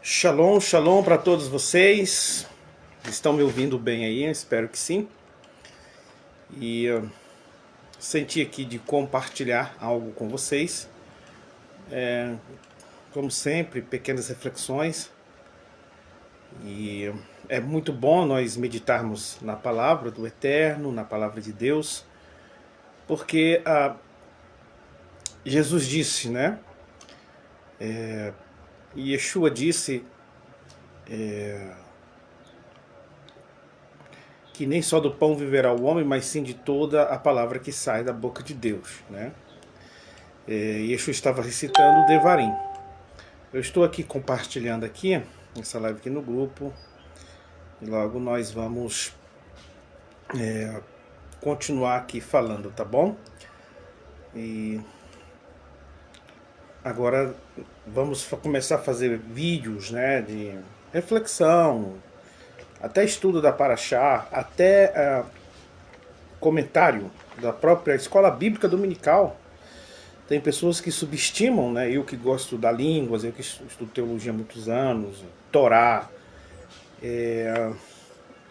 Shalom, shalom para todos vocês. Estão me ouvindo bem aí? Eu espero que sim. E eu senti aqui de compartilhar algo com vocês. Como sempre, pequenas reflexões. E é muito bom nós meditarmos na palavra do Eterno, na palavra de Deus, porque Jesus disse, né? E Yeshua disse que nem só do pão viverá o homem, mas sim de toda a palavra que sai da boca de Deus, né? Yeshua estava recitando o Devarim. Eu estou aqui compartilhando aqui, essa live aqui no grupo, e logo nós vamos continuar aqui falando, tá bom? E agora vamos começar a fazer vídeos, né, de reflexão, até estudo da Paraxá, até comentário da própria escola bíblica dominical. Tem pessoas que subestimam, né? Eu que gosto da línguas, eu que estudo teologia há muitos anos, Torá.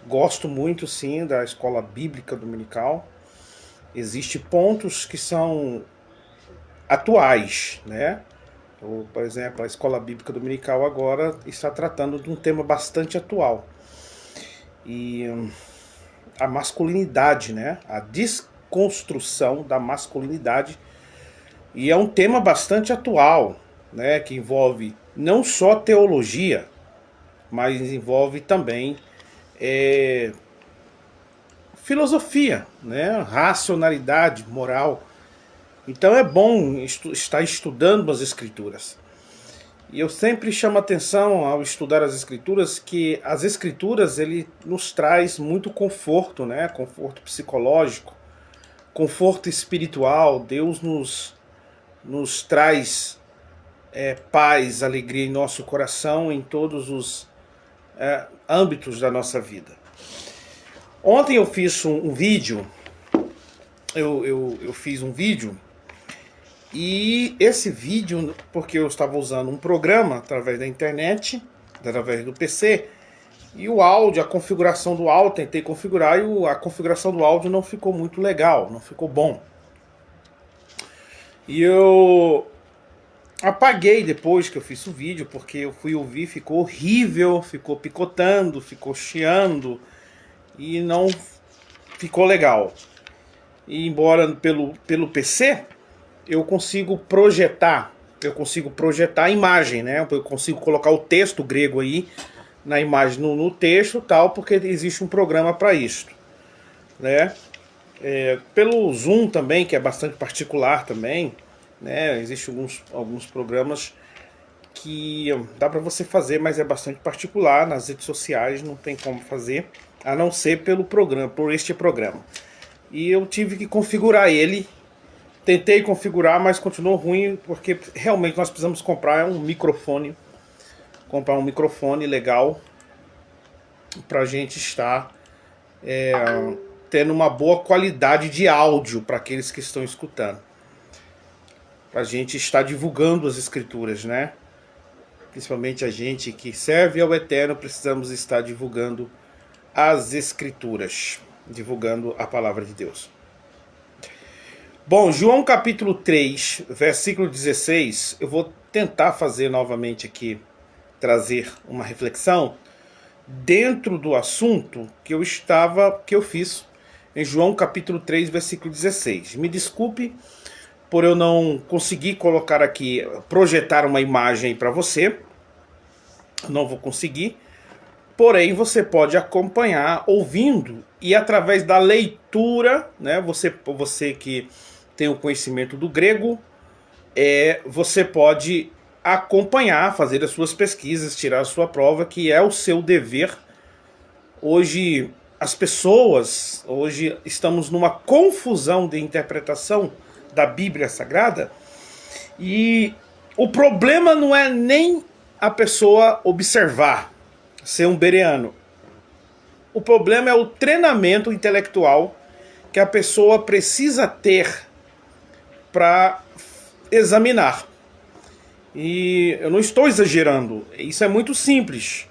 Gosto muito, sim, da escola bíblica dominical. Existem pontos que são atuais, né? Por exemplo, a escola bíblica dominical agora está tratando de um tema bastante atual. E a masculinidade, né? A desconstrução da masculinidade. E é um tema bastante atual, né? Que envolve não só teologia, mas envolve também filosofia, né? Racionalidade, moral. Então é bom estar estudando as escrituras. E eu sempre chamo a atenção ao estudar as escrituras que as escrituras ele nos traz muito conforto, né? Conforto psicológico, conforto espiritual. Deus nos traz paz, alegria em nosso coração, em todos os âmbitos da nossa vida. Ontem eu fiz um vídeo, eu fiz um vídeo, e esse vídeo, porque eu estava usando um programa através da internet, através do PC, e o áudio, a configuração do áudio, tentei configurar e a configuração do áudio não ficou muito legal, não ficou bom. E eu apaguei depois que eu fiz o vídeo, porque eu fui ouvir, ficou horrível, ficou picotando, ficou chiando, e não ficou legal. E embora pelo PC, eu consigo projetar a imagem, né? Eu consigo colocar o texto grego aí na imagem, no texto tal, porque existe um programa para isso, né? Pelo Zoom também, que é bastante particular também, né? Existem alguns programas que dá para você fazer, mas é bastante particular. Nas redes sociais não tem como fazer, a não ser por este programa. E eu tive que configurar ele. Tentei configurar, mas continuou ruim, porque realmente nós precisamos comprar um microfone legal para a gente estar tendo uma boa qualidade de áudio para aqueles que estão escutando. Para a gente estar divulgando as escrituras, né? Principalmente a gente que serve ao Eterno, precisamos estar divulgando as escrituras, divulgando a palavra de Deus. Bom, João capítulo 3, versículo 16, eu vou tentar fazer novamente aqui, trazer uma reflexão dentro do assunto que eu fiz em João capítulo 3, versículo 16. Me desculpe por eu não conseguir colocar aqui, projetar uma imagem para você, não vou conseguir, porém você pode acompanhar ouvindo e através da leitura, né? Você que tem o conhecimento do grego, você pode acompanhar, fazer as suas pesquisas, tirar a sua prova, que é o seu dever. Hoje estamos numa confusão de interpretação da Bíblia Sagrada, e o problema não é nem a pessoa observar, ser um bereano. O problema é o treinamento intelectual que a pessoa precisa ter para examinar. E eu não estou exagerando, isso é muito simples.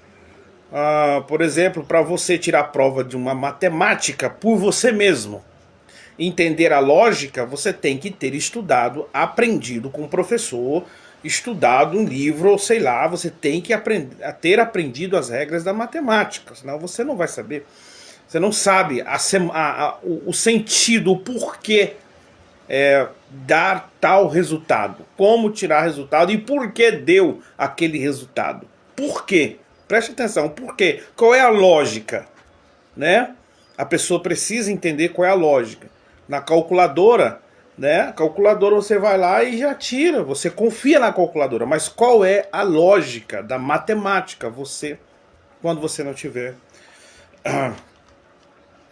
Por exemplo, para você tirar a prova de uma matemática por você mesmo, entender a lógica, você tem que ter estudado, aprendido com o professor, estudado um livro, ou sei lá, você tem que ter aprendido as regras da matemática, senão você não vai saber. Você não sabe o sentido, o porquê dar tal resultado, como tirar resultado e por que deu aquele resultado. Por quê? Preste atenção, por quê? Qual é a lógica? Né? A pessoa precisa entender qual é a lógica. Na calculadora, né? A calculadora você vai lá e já tira, você confia na calculadora, mas qual é a lógica da matemática? Você, quando você não tiver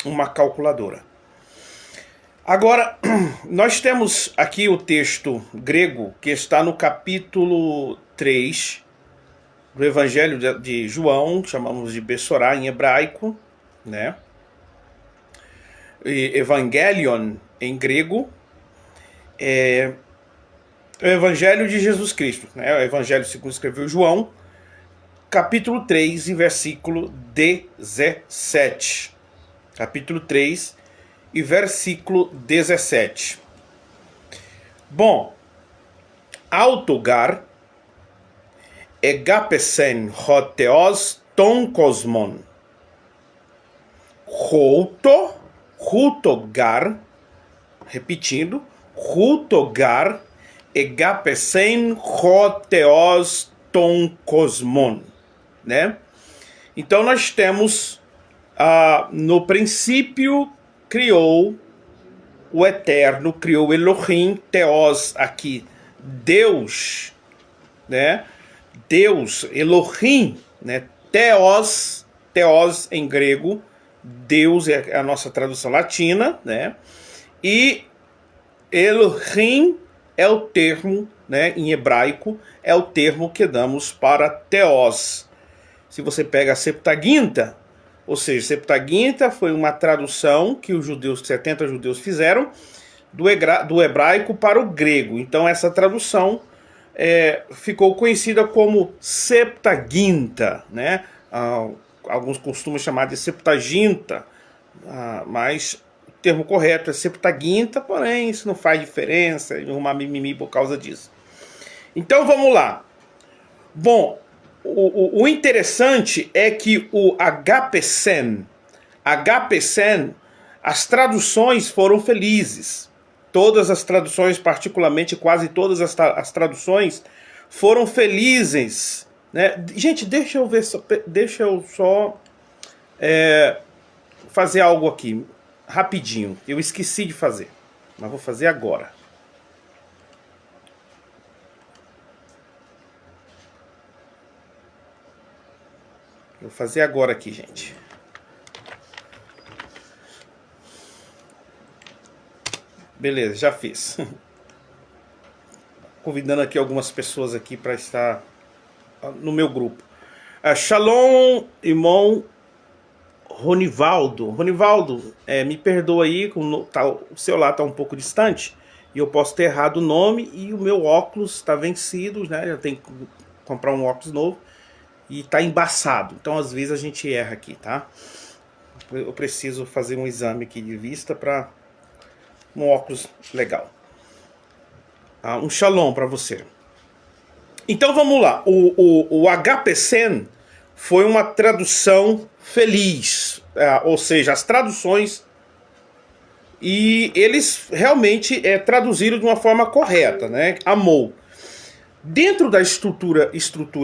uma calculadora. Agora, nós temos aqui o texto grego que está no capítulo 3 do Evangelho de João, chamamos de Bessorá em hebraico, né? E Evangelion em grego, é o Evangelho de Jesus Cristo, né? O Evangelho segundo escreveu João, capítulo 3 e versículo 17. Capítulo 3 e versículo 17. Bom, autogar egapesen hoteos ton cosmon. Hutogar, repetindo, hutogar egapesen hoteos ton cosmon, né? Então nós temos no princípio criou o Eterno, criou Elohim, Theos aqui, Deus, né? Deus, Elohim, né? Theos em grego, Deus é a nossa tradução latina, né? E Elohim é o termo, né, em hebraico, é o termo que damos para Theos. Se você pega a Septuaginta, ou seja, Septuaginta foi uma tradução que os judeus, 70 judeus fizeram do hebraico para o grego. Então essa tradução ficou conhecida como Septuaginta, né? Alguns costumam chamar de Septuaginta, mas o termo correto é Septuaginta, porém isso não faz diferença, arrumar mimimi por causa disso. Então vamos lá. Bom, o interessante é que o HPSEN, as traduções foram felizes. Todas as traduções, particularmente quase todas as traduções, foram felizes. Né? Gente, deixa eu só fazer algo aqui, rapidinho. Eu esqueci de fazer, mas vou fazer agora. Vou fazer agora aqui, gente. Beleza, já fiz. Convidando aqui algumas pessoas aqui para estar no meu grupo. Shalom, irmão Ronivaldo. Ronivaldo, me perdoa aí, o celular está um pouco distante e eu posso ter errado o nome e o meu óculos está vencido, né? Eu tenho que comprar um óculos novo. E tá embaçado, então às vezes a gente erra aqui, tá? Eu preciso fazer um exame aqui de vista para um óculos legal. Um shalom para você. Então vamos lá, o HPSEN foi uma tradução feliz, ou seja, as traduções, e eles realmente traduziram de uma forma correta, né? Amou. Dentro da estrutura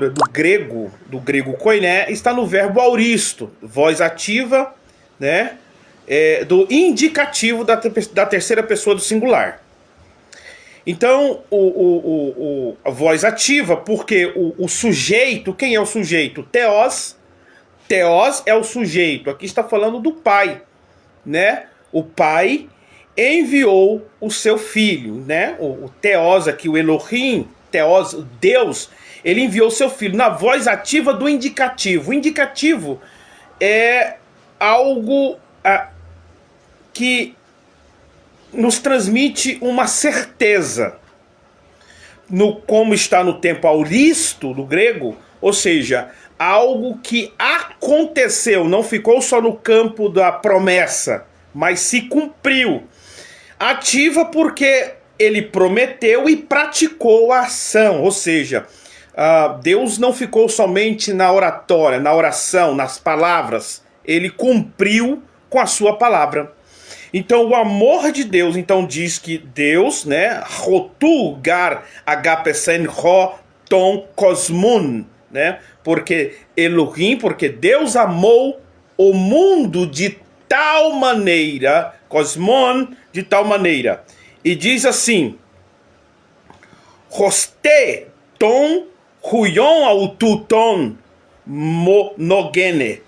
do grego koiné, está no verbo auristo, voz ativa, né, do indicativo da terceira pessoa do singular. Então, a voz ativa, porque o sujeito, quem é o sujeito? Theos é o sujeito, aqui está falando do pai, né? O pai enviou o seu filho, né? O Theos aqui, o Elohim, Theos, Deus, ele enviou seu filho na voz ativa do indicativo. O indicativo é algo que nos transmite uma certeza. como está no tempo auristo, no grego, ou seja, algo que aconteceu, não ficou só no campo da promessa, mas se cumpriu. Ativa porque ele prometeu e praticou a ação, ou seja, Deus não ficou somente na oratória, na oração, nas palavras, ele cumpriu com a sua palavra. Então o amor de Deus, então diz que Deus, né, rotu gar agapesen ro ton cosmun, né, porque Elohim, porque Deus amou o mundo de tal maneira, cosmon, de tal maneira, e diz assim, roste ton huyon aututon monogene,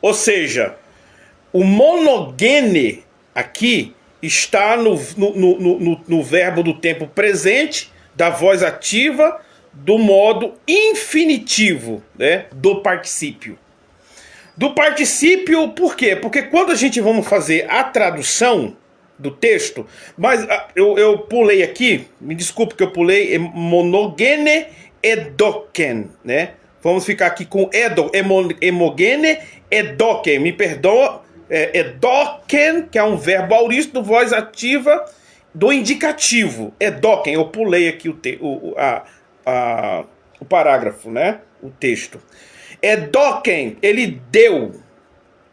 ou seja, o monogene aqui está no verbo do tempo presente, da voz ativa, do modo infinitivo, né, do particípio. Do particípio, por quê? Porque quando a gente vamos fazer a tradução do texto, mas eu pulei aqui, me desculpe que eu pulei, monogene edoken, né? Vamos ficar aqui com hemogene edoken, me perdoa, edoken, que é um verbo auristo, voz ativa do indicativo, edoken, eu pulei aqui o parágrafo, né? O texto. Edoken, ele deu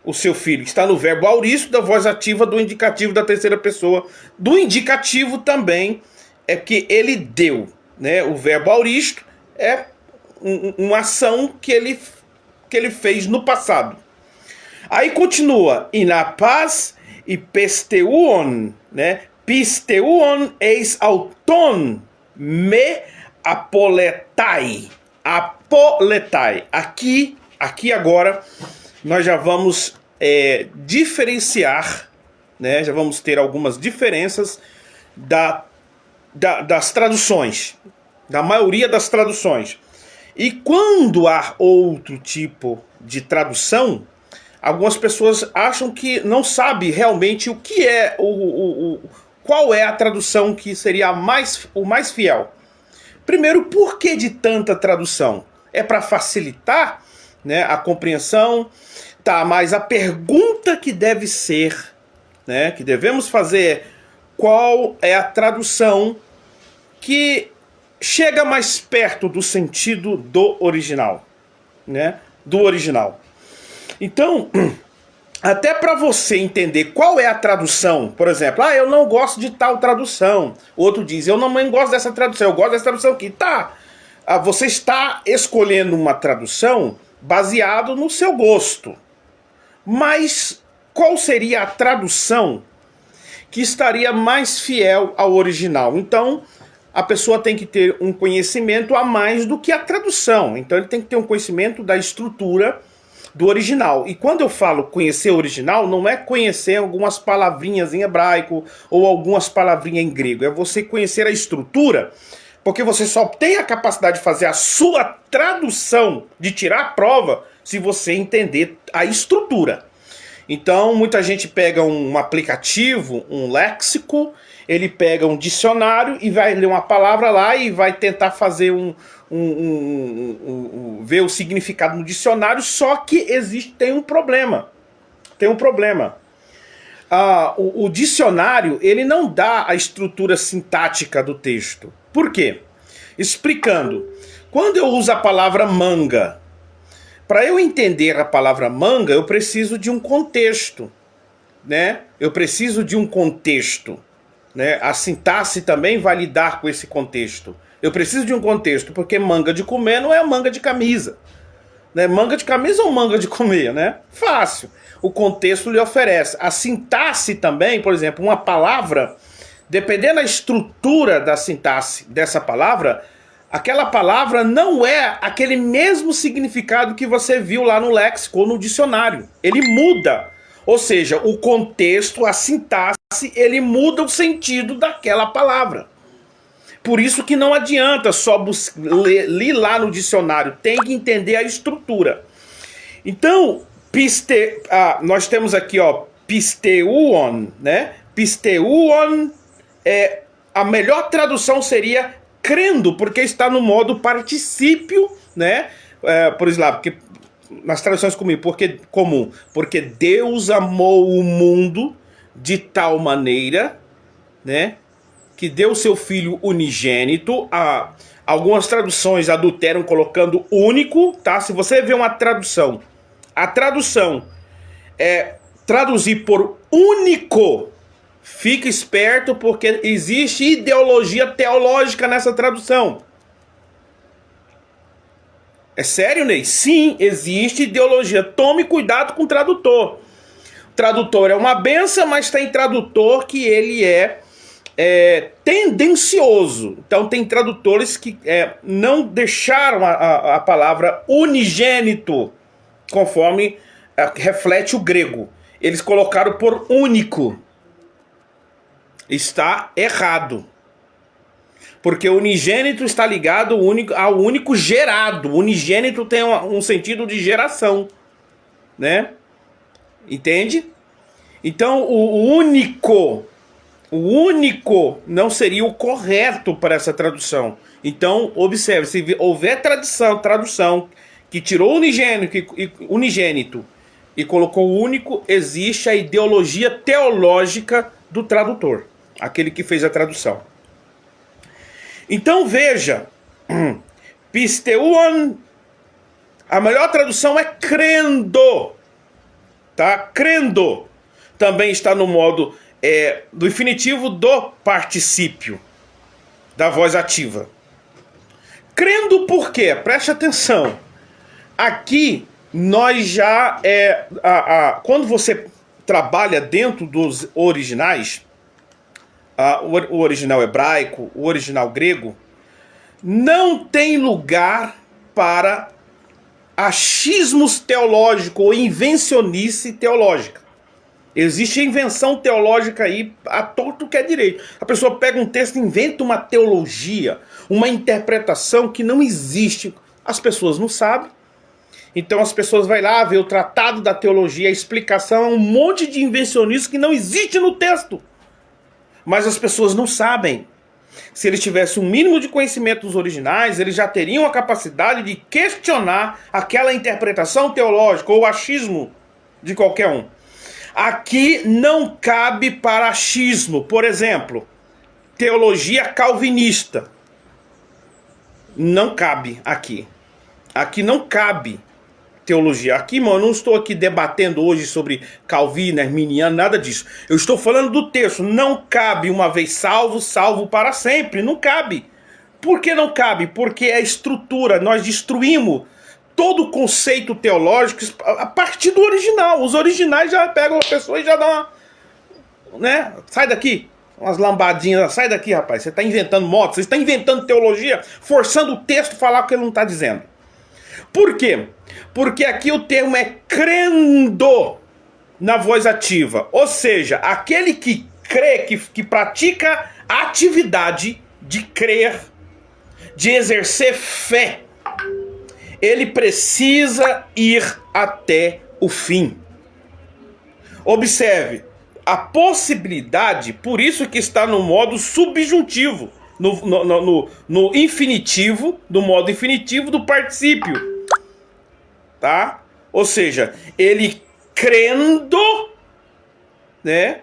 o seu filho, está no verbo auristo da voz ativa do indicativo da terceira pessoa. Do indicativo também é que ele deu, né? O verbo auristo é uma ação que ele fez no passado. Aí continua, e na paz e pisteuon, né? Pisteuon eis auton me apoletai. Apoletai. Aqui agora nós já vamos diferenciar, né? Já vamos ter algumas diferenças das traduções, da maioria das traduções. E quando há outro tipo de tradução, algumas pessoas acham que não sabe realmente o que é qual é a tradução que seria o mais fiel. Primeiro, por que de tanta tradução? É para facilitar, né, a compreensão, tá? Mas a pergunta que deve ser, né, que devemos fazer é qual é a tradução que chega mais perto do sentido do original, né? Do original. Então, até para você entender qual é a tradução, por exemplo, eu não gosto de tal tradução. Outro diz, eu não gosto dessa tradução, eu gosto dessa tradução aqui. Tá, você está escolhendo uma tradução baseado no seu gosto. Mas qual seria a tradução que estaria mais fiel ao original? Então, a pessoa tem que ter um conhecimento a mais do que a tradução. Então, ele tem que ter um conhecimento da estrutura do original. E quando eu falo conhecer o original, não é conhecer algumas palavrinhas em hebraico ou algumas palavrinhas em grego. É você conhecer a estrutura, porque você só tem a capacidade de fazer a sua tradução, de tirar a prova, se você entender a estrutura. Então, muita gente pega um aplicativo, um léxico, ele pega um dicionário e vai ler uma palavra lá e vai tentar fazer ver o significado no dicionário, só que tem um problema. Tem um problema. O dicionário, ele não dá a estrutura sintática do texto. Por quê? Explicando. Quando eu uso a palavra manga, para eu entender a palavra manga, eu preciso de um contexto, né? Eu preciso de um contexto, né? A sintaxe também vai lidar com esse contexto. Eu preciso de um contexto, porque manga de comer não é manga de camisa, né? Manga de camisa ou manga de comer, né? Fácil. O contexto lhe oferece. A sintaxe também, por exemplo, uma palavra, dependendo da estrutura da sintaxe dessa palavra, aquela palavra não é aquele mesmo significado que você viu lá no léxico ou no dicionário. Ele muda. Ou seja, o contexto, a sintaxe, ele muda o sentido daquela palavra. Por isso que não adianta só ler lá no dicionário. Tem que entender a estrutura. Então, nós temos aqui, ó, pisteuon, né? Pisteuon é a melhor tradução seria crendo, porque está no modo particípio, né? Por exemplo, porque nas traduções comum, porque Deus amou o mundo de tal maneira, né, que deu seu filho unigênito. Algumas traduções adulteram colocando único, tá? Se você vê uma tradução, a tradução é traduzir por único, fica esperto, porque existe ideologia teológica nessa tradução. É sério, Ney? Sim, existe ideologia. Tome cuidado com o tradutor. O tradutor é uma benção, mas tem tradutor que ele é tendencioso. Então tem tradutores que não deixaram a palavra unigênito, conforme reflete o grego. Eles colocaram por único. Está errado. Porque unigênito está ligado ao único gerado. Unigênito tem um sentido de geração, né? Entende? Então o único não seria o correto para essa tradução. Então observe, se houver tradução que tirou unigênito e colocou o único, existe a ideologia teológica do tradutor, aquele que fez a tradução. Então veja, pisteuon, a melhor tradução é crendo, tá? Crendo também está no modo do infinitivo do particípio, da voz ativa. Crendo por quê? Preste atenção. Aqui nós já quando você trabalha dentro dos originais, o original hebraico, o original grego, não tem lugar para achismos teológicos ou invencionice teológica. Existe a invenção teológica aí à torto que é direito. A pessoa pega um texto e inventa uma teologia, uma interpretação que não existe. As pessoas não sabem. Então as pessoas vão lá ver o tratado da teologia, a explicação é um monte de invencionismo que não existe no texto. Mas as pessoas não sabem. Se eles tivessem um mínimo de conhecimento dos originais, eles já teriam a capacidade de questionar aquela interpretação teológica ou achismo de qualquer um. Aqui não cabe para achismo. Por exemplo, teologia calvinista. Não cabe aqui. Aqui não cabe teologia. Aqui, mano, eu não estou aqui debatendo hoje sobre Calvino, Arminiano, nada disso. Eu estou falando do texto. Não cabe uma vez salvo, salvo para sempre. Não cabe. Por que não cabe? Porque é estrutura. Nós destruímos todo o conceito teológico a partir do original. Os originais já pegam a pessoa e já dão uma... né? Sai daqui. Umas lambadinhas. Sai daqui, rapaz. Você está inventando motos. Você está inventando teologia, forçando o texto a falar o que ele não está dizendo. Por quê? Porque aqui o termo é crendo na voz ativa. Ou seja, aquele que crê, que pratica a atividade de crer, de exercer fé, ele precisa ir até o fim. Observe, a possibilidade, por isso que está no modo subjuntivo, no infinitivo, do modo infinitivo do particípio. Tá? Ou seja, ele crendo, né?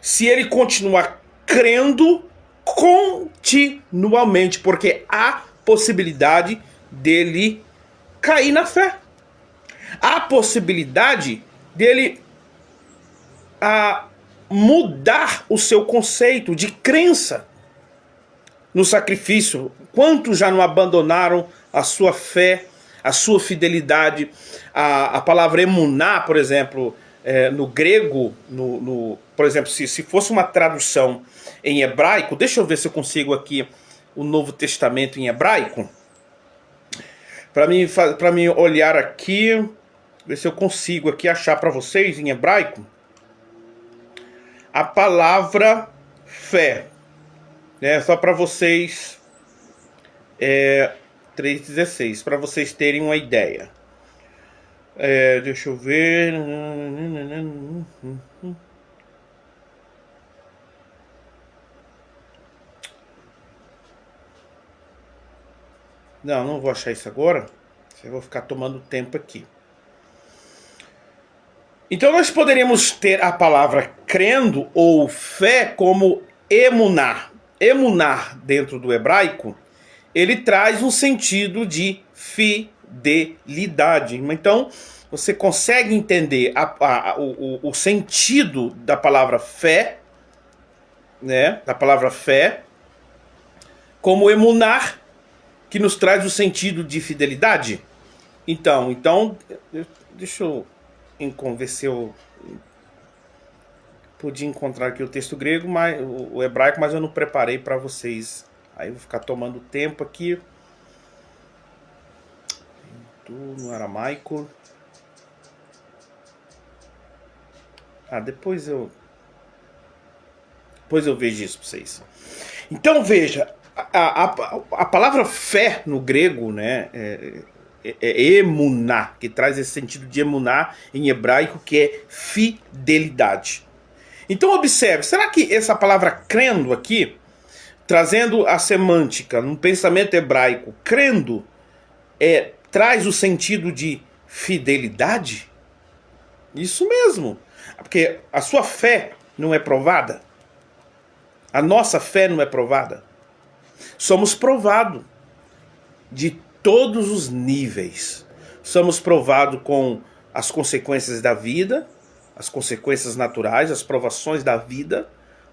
Se ele continuar crendo continuamente, porque há possibilidade dele cair na fé. Há possibilidade dele mudar o seu conceito de crença no sacrifício. Quantos já não abandonaram a sua fé, a sua fidelidade? A palavra emuná, por exemplo, no grego, por exemplo, se fosse uma tradução em hebraico, deixa eu ver se eu consigo aqui o Novo Testamento em hebraico, para mim olhar aqui, ver se eu consigo aqui achar para vocês em hebraico a palavra fé, né? Só para vocês 3,16, para vocês terem uma ideia. Deixa eu ver. Não, não vou achar isso agora. Eu vou ficar tomando tempo aqui. Então nós poderíamos ter a palavra crendo ou fé como emunar. Emunar dentro do hebraico, ele traz um sentido de fidelidade. Então você consegue entender o sentido da palavra fé, né? Da palavra fé, como emunar, que nos traz o sentido de fidelidade. Então, deixa eu ver se eu podia encontrar aqui o texto grego, mas o hebraico, mas eu não preparei para vocês. Aí eu vou ficar tomando tempo aqui. No aramaico. Depois eu vejo isso para vocês. Então veja, a palavra fé no grego, né, é emuná, que traz esse sentido de emuná em hebraico, que é fidelidade. Então observe, será que essa palavra crendo aqui, trazendo a semântica num pensamento hebraico, crendo, traz o sentido de fidelidade? Isso mesmo, porque a sua fé não é provada, a nossa fé não é provada. Somos provados de todos os níveis. Somos provados com as consequências da vida, as consequências naturais, as provações da vida.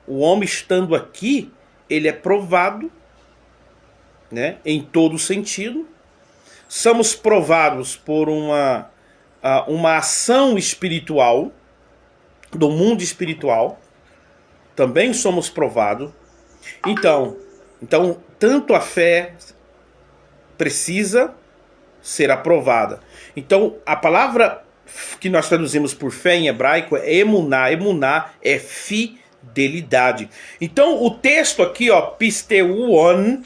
O homem estando aqui, ele é provado, né, em todo sentido. Somos provados por uma ação espiritual, do mundo espiritual. Também somos provados. Então, tanto a fé precisa ser aprovada. Então, a palavra que nós traduzimos por fé em hebraico é emuná. Emuná é fidelidade. Então, o texto aqui, ó, pisteuon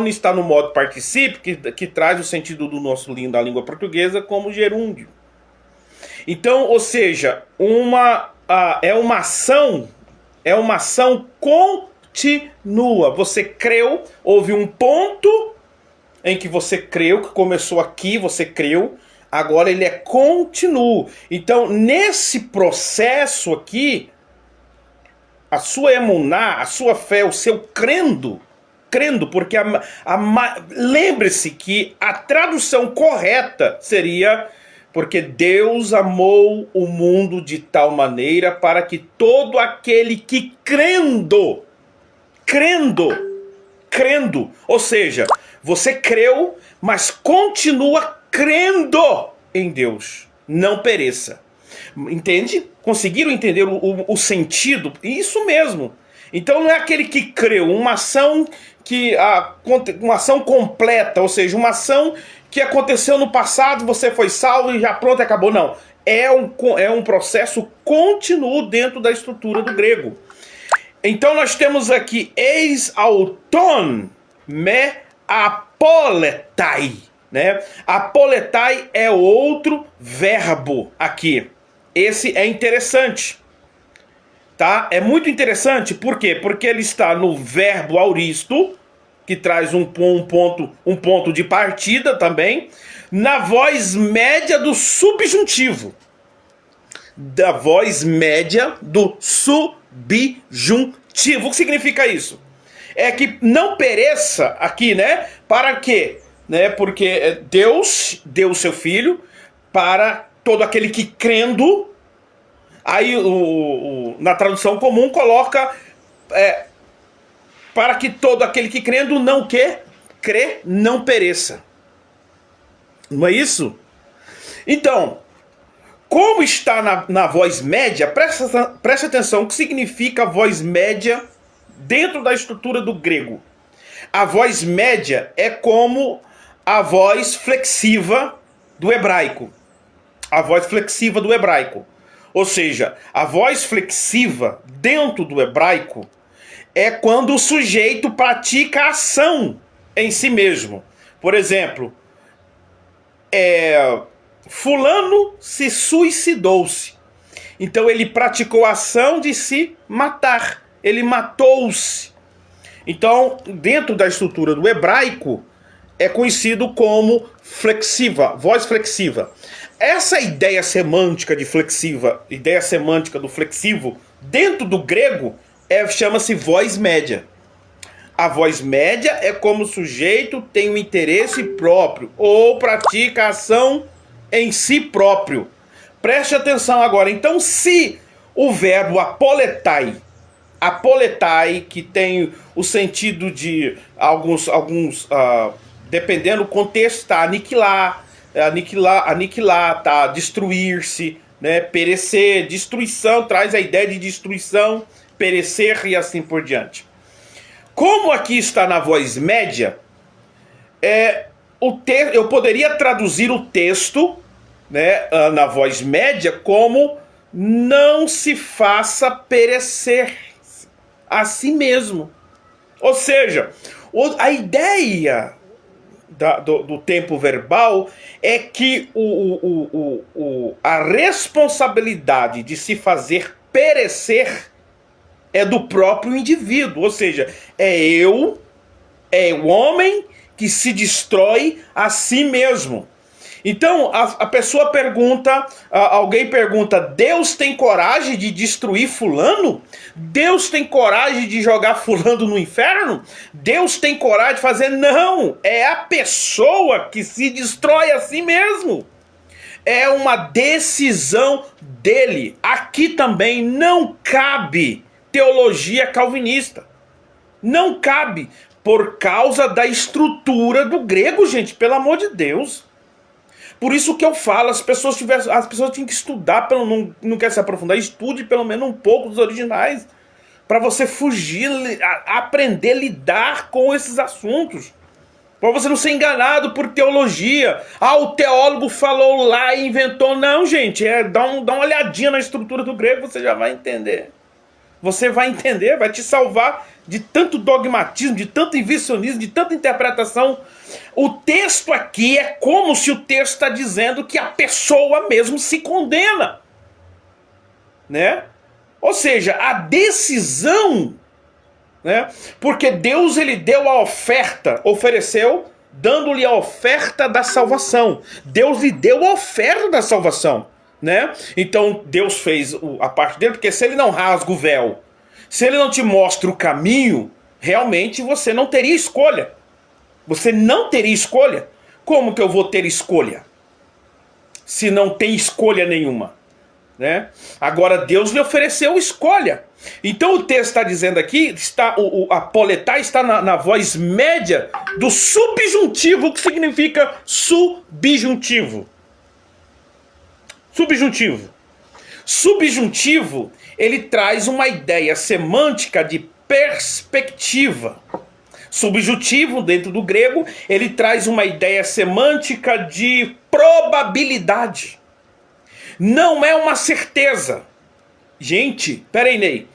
está no modo particípio, que traz o sentido do nosso da língua portuguesa como gerúndio. Então, ou seja, é uma ação continua. Você creu, houve um ponto em que você creu, que começou aqui, você creu, agora ele é contínuo. Então, nesse processo aqui, a sua emuná, a sua fé, o seu crendo, porque lembre-se que a tradução correta seria: porque Deus amou o mundo de tal maneira para que todo aquele que crendo, ou seja, você creu, mas continua crendo em Deus, não pereça. Entende? Conseguiram entender o sentido? Isso mesmo. Então não é aquele que creu, uma ação completa, ou seja, uma ação que aconteceu no passado, você foi salvo e já pronto, acabou. Não. É um processo contínuo dentro da estrutura do grego. Então nós temos aqui eis auton me apoletai, né? Apoletai é outro verbo aqui. Esse é interessante, tá? É muito interessante, por quê? Porque ele está no verbo auristo, que traz um ponto de partida também, na voz média do subjuntivo. Da voz média do subjuntivo. O que significa isso? É que não pereça aqui, né? Para quê? Né? Porque Deus deu o seu Filho para todo aquele que crendo. Aí na tradução comum coloca para que todo aquele que crendo não crê não pereça. Não é isso? Então, como está na voz média, preste atenção o que significa voz média dentro da estrutura do grego. A voz média é como a voz flexiva do hebraico. A voz flexiva do hebraico. Ou seja, a voz flexiva dentro do hebraico é quando o sujeito pratica a ação em si mesmo. Por exemplo, fulano se suicidou-se. Então ele praticou a ação de se matar. Ele matou-se. Então, dentro da estrutura do hebraico, é conhecido como flexiva, voz flexiva. Essa ideia semântica de flexiva, ideia semântica do flexivo, dentro do grego, chama-se voz média. A voz média é como o sujeito tem um interesse próprio ou pratica ação em si próprio. Preste atenção agora. Então, se o verbo apoletai, que tem o sentido de dependendo do contexto, tá? Aniquilar, tá? Destruir-se, né? Perecer, destruição, traz a ideia de destruição, perecer e assim por diante. Como aqui está na voz média, eu poderia traduzir o texto, né, na voz média como não se faça perecer a si mesmo. Ou seja, a ideia do tempo verbal é que a responsabilidade de se fazer perecer é do próprio indivíduo, ou seja, é o homem que se destrói a si mesmo. Então, a pessoa pergunta, alguém pergunta, Deus tem coragem de destruir fulano? Deus tem coragem de jogar fulano no inferno? Deus tem coragem de fazer? Não, é a pessoa que se destrói a si mesmo. É uma decisão dele. Aqui também não cabe teologia calvinista. Não cabe, por causa da estrutura do grego, gente, pelo amor de Deus. Por isso que eu falo, as pessoas tinham que estudar, não quer se aprofundar, estude pelo menos um pouco dos originais, para você fugir, aprender a lidar com esses assuntos. Para você não ser enganado por teologia. O teólogo falou lá e inventou. Não, gente, dá uma olhadinha na estrutura do grego, você já vai entender. Você vai entender, vai te salvar de tanto dogmatismo, de tanto invencionismo, de tanta interpretação. O texto aqui é como se o texto está dizendo que a pessoa mesmo se condena, né? Ou seja, a decisão, né? Porque Deus, ele deu a oferta, ofereceu, dando-lhe a oferta da salvação. Deus lhe deu a oferta da salvação, né? Então Deus fez a parte dele, porque se ele não rasga o véu, se ele não te mostra o caminho, realmente você não teria escolha. Você não teria escolha. Como que eu vou ter escolha se não tem escolha nenhuma, né? Agora Deus lhe ofereceu escolha. Então o texto está dizendo aqui, apoletai está na voz média do subjuntivo, que significa subjuntivo. Subjuntivo, ele traz uma ideia semântica de perspectiva. Subjuntivo, dentro do grego, ele traz uma ideia semântica de probabilidade. Não é uma certeza. Gente, peraí, Ney.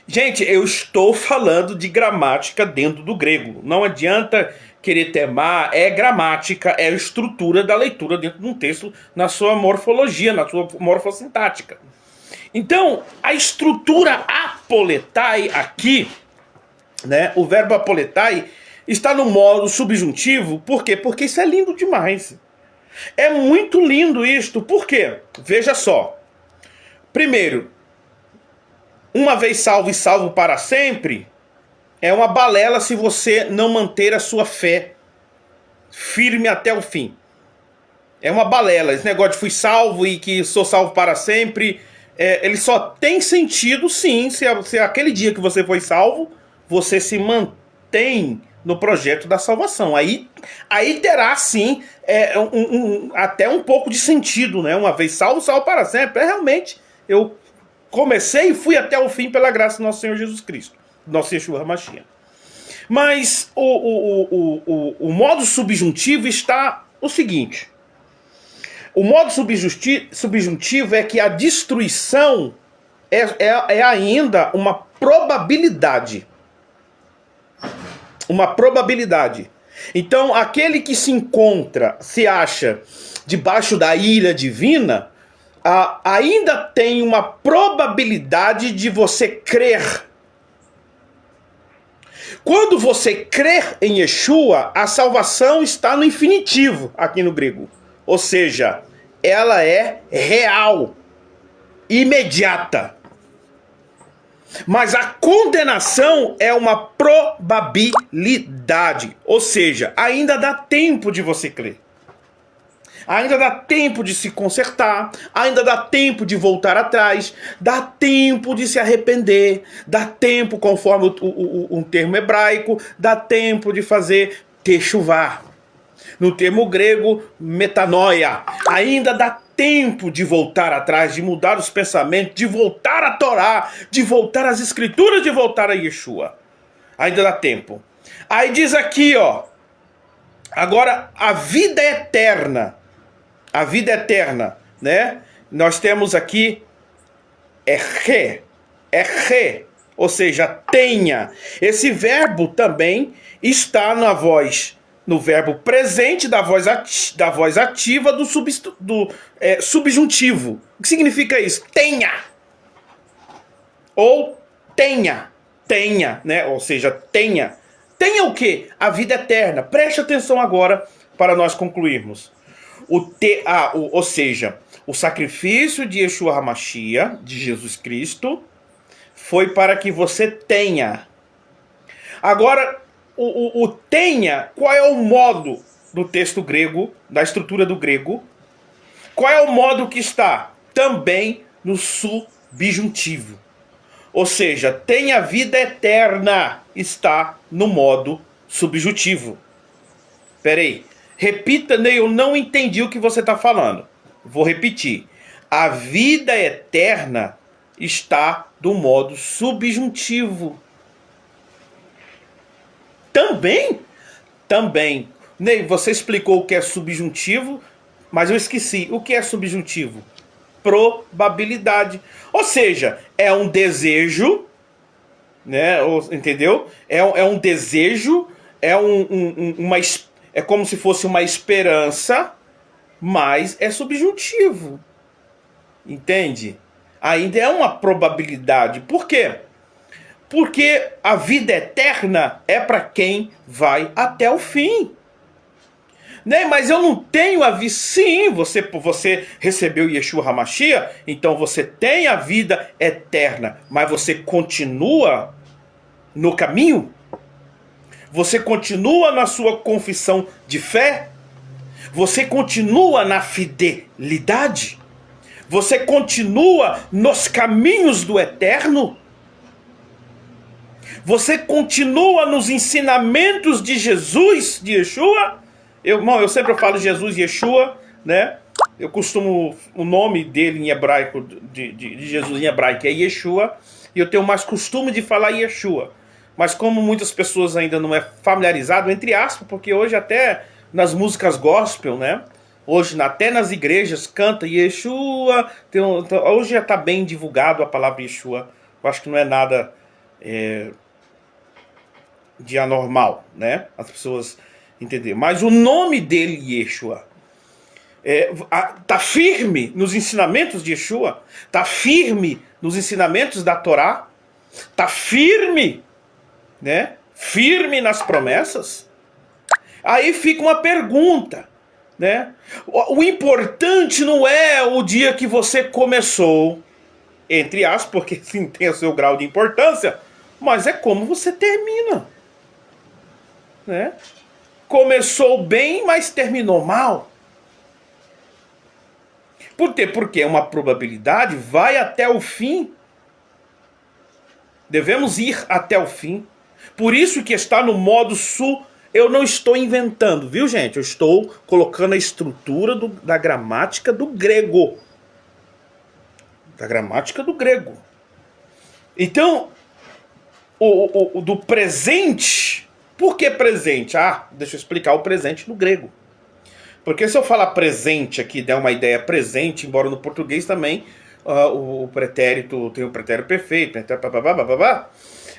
Gente, eu estou falando de gramática dentro do grego. Não adianta querer temar, é gramática, é a estrutura da leitura dentro de um texto na sua morfologia, na sua morfossintática. Então, a estrutura apoletai aqui, né, o verbo apoletai, está no modo subjuntivo. Por quê? Porque isso é lindo demais. É muito lindo isto. Por quê? Veja só. Primeiro, uma vez salvo e salvo para sempre, é uma balela se você não manter a sua fé firme até o fim. É uma balela. Esse negócio de fui salvo e que sou salvo para sempre, ele só tem sentido, sim, se aquele dia que você foi salvo, você se mantém no projeto da salvação. Aí terá, sim, até um pouco de sentido, né? Uma vez salvo, salvo para sempre. Realmente, eu comecei e fui até o fim pela graça do nosso Senhor Jesus Cristo, nosso Yeshua Mashiach. Mas o modo subjuntivo está o seguinte. O modo subjuntivo é que a destruição é ainda uma probabilidade. Uma probabilidade. Então, aquele que se acha debaixo da ira divina, ainda tem uma probabilidade de você crer. Quando você crer em Yeshua, a salvação está no infinitivo aqui no grego. Ou seja, ela é real, imediata. Mas a condenação é uma probabilidade. Ou seja, ainda dá tempo de você crer. Ainda dá tempo de se consertar, ainda dá tempo de voltar atrás, dá tempo de se arrepender, dá tempo, conforme um termo hebraico, dá tempo de fazer techuvá. No termo grego, metanoia. Ainda dá tempo de voltar atrás, de mudar os pensamentos, de voltar à Torá, de voltar às Escrituras, de voltar a Yeshua. Ainda dá tempo. Aí diz aqui, ó, agora a vida eterna. A vida eterna, né? Nós temos aqui erre, ou seja, tenha. Esse verbo também está no verbo presente da voz ativa do subjuntivo. O que significa isso? Tenha. Ou tenha, né? Ou seja, tenha. Tenha o quê? A vida eterna. Preste atenção agora para nós concluirmos. Ou seja, o sacrifício de Yeshua HaMashiach, de Jesus Cristo, foi para que você tenha. Agora, o tenha, qual é o modo do texto grego, da estrutura do grego? Qual é o modo que está? Também no subjuntivo. Ou seja, tenha vida eterna, está no modo subjuntivo. Peraí. Repita, Ney, eu não entendi o que você está falando. Vou repetir. A vida eterna está do modo subjuntivo. Também? Também. Ney, você explicou o que é subjuntivo, mas eu esqueci. O que é subjuntivo? Probabilidade. Ou seja, é um desejo, né? Entendeu? É um desejo, é é como se fosse uma esperança, mas é subjuntivo. Entende? Ainda é uma probabilidade. Por quê? Porque a vida eterna é para quem vai até o fim. Né? Mas eu não tenho a vida. Sim, você recebeu Yeshua HaMashiach, então você tem a vida eterna. Mas você continua no caminho? Você continua na sua confissão de fé? Você continua na fidelidade? Você continua nos caminhos do eterno? Você continua nos ensinamentos de Jesus, de Yeshua? Eu sempre falo Jesus e Yeshua, né? Eu costumo, o nome dele em hebraico, de Jesus em hebraico é Yeshua, e eu tenho mais costume de falar Yeshua. Mas como muitas pessoas ainda não é familiarizado, entre aspas, porque hoje até nas músicas gospel, né? Hoje até nas igrejas canta Yeshua. Hoje já está bem divulgado a palavra Yeshua. Eu acho que não é nada de anormal, né? As pessoas entenderem. Mas o nome dele, Yeshua, tá firme nos ensinamentos de Yeshua, tá firme nos ensinamentos da Torá, tá firme, né? Firme nas promessas. Aí fica uma pergunta, né? O importante não é o dia que você começou, entre aspas, porque sim, tem o seu grau de importância, mas é como você termina, né? Começou bem, mas terminou mal. Por quê? Porque é uma probabilidade, vai até o fim. Devemos ir até o fim. Por isso que está no modo eu não estou inventando, viu, gente? Eu estou colocando a estrutura da gramática do grego. Da gramática do grego. Então, do presente. Por que presente? Deixa eu explicar o presente no grego. Porque se eu falar presente aqui, der uma ideia presente, embora no português também o pretérito tem o pretérito perfeito,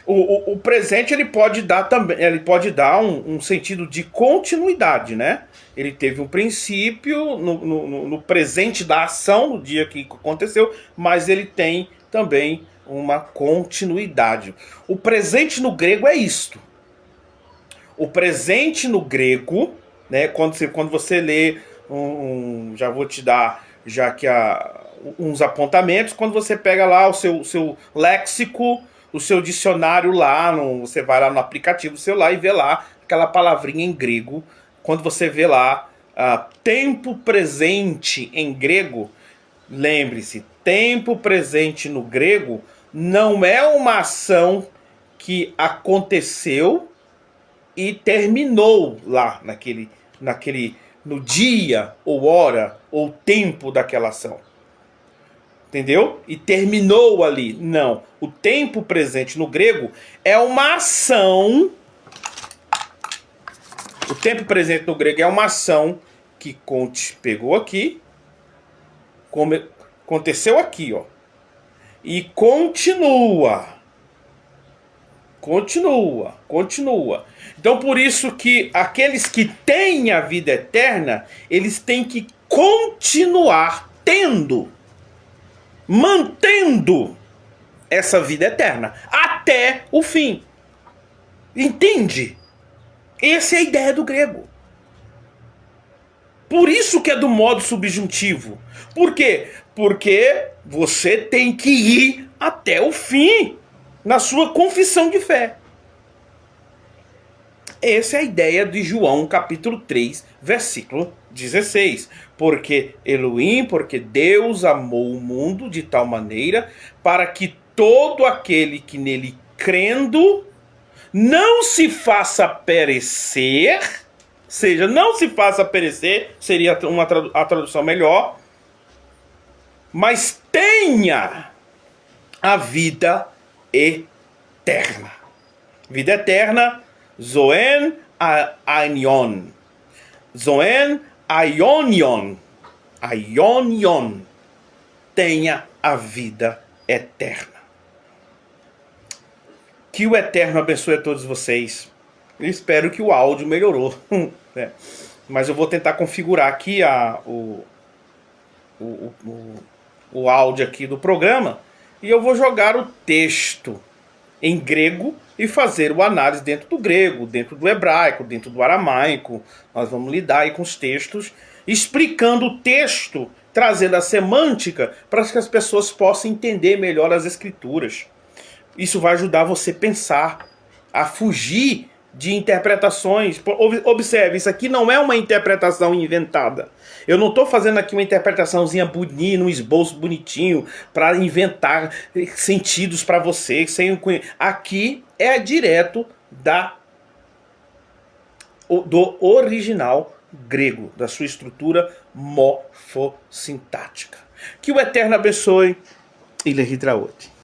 o presente ele pode dar também, ele pode dar um sentido de continuidade, né? Ele teve um princípio no presente da ação, no dia que aconteceu, mas ele tem também uma continuidade. O presente no grego é isto. o presente no grego, né, quando você lê já vou te dar já aqui uns apontamentos, quando você pega lá o seu léxico, o seu dicionário lá, você vai lá no aplicativo do celular e vê lá aquela palavrinha em grego. Quando você vê lá tempo presente em grego, lembre-se, tempo presente no grego não é uma ação que aconteceu e terminou lá no dia ou hora ou tempo daquela ação. Entendeu? E terminou ali. Não. O tempo presente no grego é uma ação. O tempo presente no grego é uma ação que pegou aqui, aconteceu aqui, ó, e continua. Continua. Então por isso que aqueles que têm a vida eterna, eles têm que continuar mantendo essa vida eterna até o fim. Entende? Essa é a ideia do grego. Por isso que é do modo subjuntivo. Por quê? Porque você tem que ir até o fim na sua confissão de fé. Essa é a ideia de João capítulo 3, versículo 16. Porque Deus amou o mundo de tal maneira para que todo aquele que nele crendo não se faça perecer, seja, não se faça perecer, seria a tradução melhor, mas tenha a vida eterna. Vida eterna, zoen aionion. Zoen aionion. Aionion. Tenha a vida eterna. Que o Eterno abençoe a todos vocês. Eu espero que o áudio melhorou. Mas eu vou tentar configurar aqui o áudio aqui do programa. E eu vou jogar o texto em grego e fazer o análise dentro do grego, dentro do hebraico, dentro do aramaico. Nós vamos lidar aí com os textos, explicando o texto, trazendo a semântica para que as pessoas possam entender melhor as escrituras. Isso vai ajudar você a pensar, a fugir de interpretações. Observe, isso aqui não é uma interpretação inventada. Eu não estou fazendo aqui uma interpretaçãozinha bonita, um esboço bonitinho, para inventar sentidos para você. Aqui é direto do original grego, da sua estrutura morfossintática. Que o Eterno abençoe e lhe hidraote.